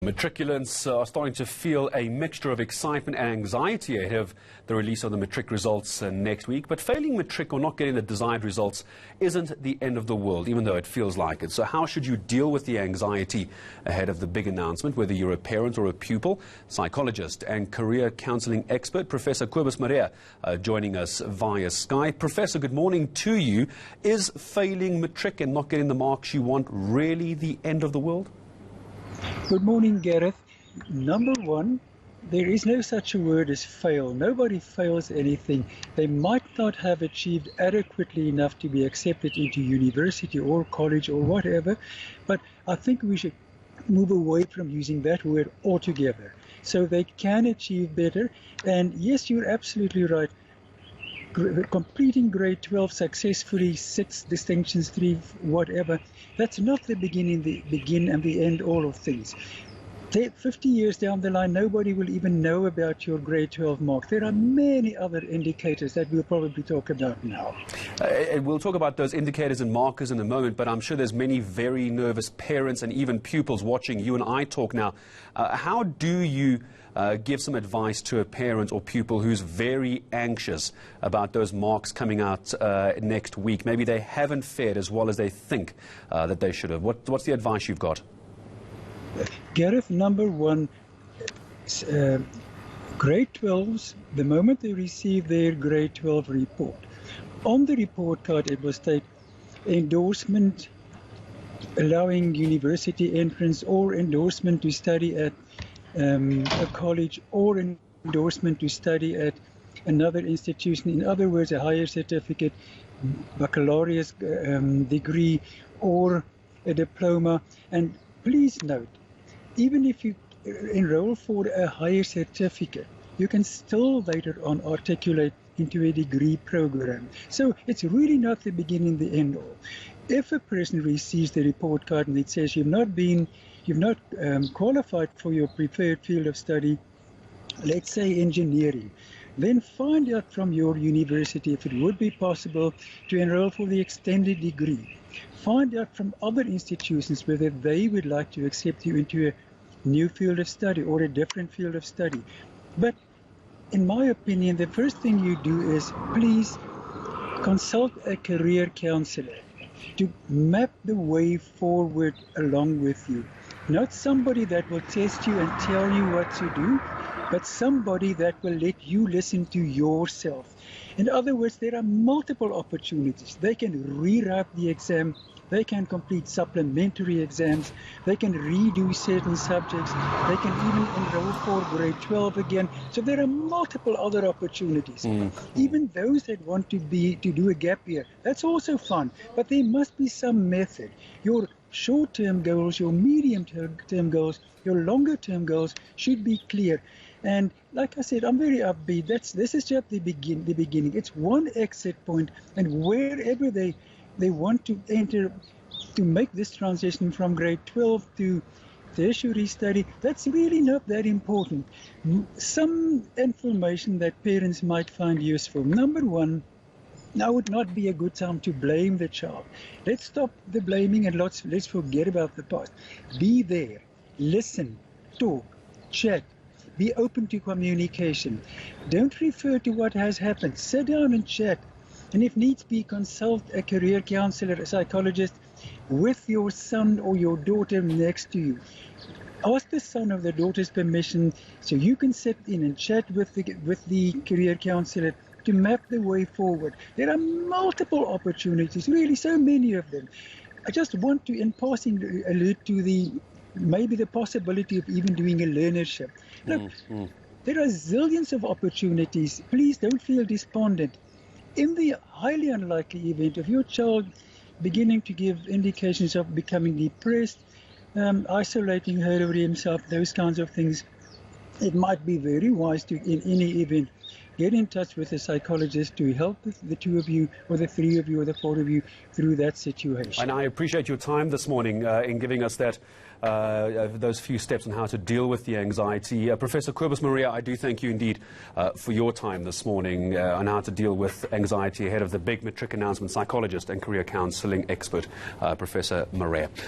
Matriculants are starting to feel a mixture of excitement and anxiety ahead of the release of the matric results next week. But failing matric or not getting the desired results isn't the end of the world, even though it feels like it. So how should you deal with the anxiety ahead of the big announcement, whether you're a parent or a pupil? Psychologist and career counselling expert, Professor Kobus Maree, joining us via Skype. Professor, good morning to you. Is failing matric and not getting the marks you want really the end of the world? Good morning, Gareth. Number one, there is no such a word as fail. Nobody fails anything. They might not have achieved adequately enough to be accepted into university or college or whatever, but I think we should move away from using that word altogether. So they can achieve better. And yes, you're absolutely right. Completing grade 12 successfully, 6 distinctions, 3 whatever, that's not the begin and the end all of things. 50 years down the line, nobody will even know about your grade 12 mark. There are many other indicators that we'll probably talk about now. We'll talk about those indicators and markers in a moment, but I'm sure there's many very nervous parents and even pupils watching you and I talk now. How do you give some advice to a parent or pupil who's very anxious about those marks coming out next week? Maybe they haven't fared as well as they think that they should have. What's the advice you've got? Gareth, number one, grade 12s, the moment they receive their grade 12 report, on the report card it will state endorsement allowing university entrance or endorsement to study at a college or endorsement to study at another institution. In other words, a higher certificate, baccalaureate degree or a diploma. And please note, even if you enroll for a higher certificate, you can still later on articulate into a degree program. So it's really not the beginning, the end all. If a person receives the report card and it says you've not qualified for your preferred field of study, let's say engineering, then find out from your university if it would be possible to enroll for the extended degree. Find out from other institutions whether they would like to accept you into a new field of study or a different field of study. But in my opinion, the first thing you do is please consult a career counselor to map the way forward along with you. Not somebody that will test you and tell you what to do, but somebody that will let you listen to yourself. In other words, there are multiple opportunities. They can rewrite the exam, they can complete supplementary exams, they can redo certain subjects, they can even enroll for grade 12 again. So there are multiple other opportunities. Even those that want to do a gap year, that's also fun, but there must be some method. Your short-term goals, your medium-term goals, your longer-term goals should be clear. And like I said, I'm very upbeat. This is just the beginning. It's one exit point, and wherever they want to enter to make this transition from grade 12 to tertiary study, that's really not that important. Some information that parents might find useful. Number one, now would not be a good time to blame the child. Let's stop the blaming and let's forget about the past. Be there, listen, talk, chat, be open to communication. Don't refer to what has happened. Sit down and chat. And if needs be, consult a career counselor, a psychologist with your son or your daughter next to you. Ask the son or the daughter's permission so you can sit in and chat with the career counselor to map the way forward. There are multiple opportunities, really so many of them. I just want to, in passing, allude to maybe the possibility of even doing a learnership. Look, there are zillions of opportunities. Please don't feel despondent. In the highly unlikely event of your child beginning to give indications of becoming depressed, isolating her or himself, those kinds of things, it might be very wise to, in any event, get in touch with a psychologist to help the two of you, or the three of you, or the four of you through that situation. And I appreciate your time this morning in giving us those few steps on how to deal with the anxiety. Professor Kobus Maree, I do thank you indeed for your time this morning on how to deal with anxiety ahead of the big matric announcement. Psychologist and career counselling expert, Professor Maree.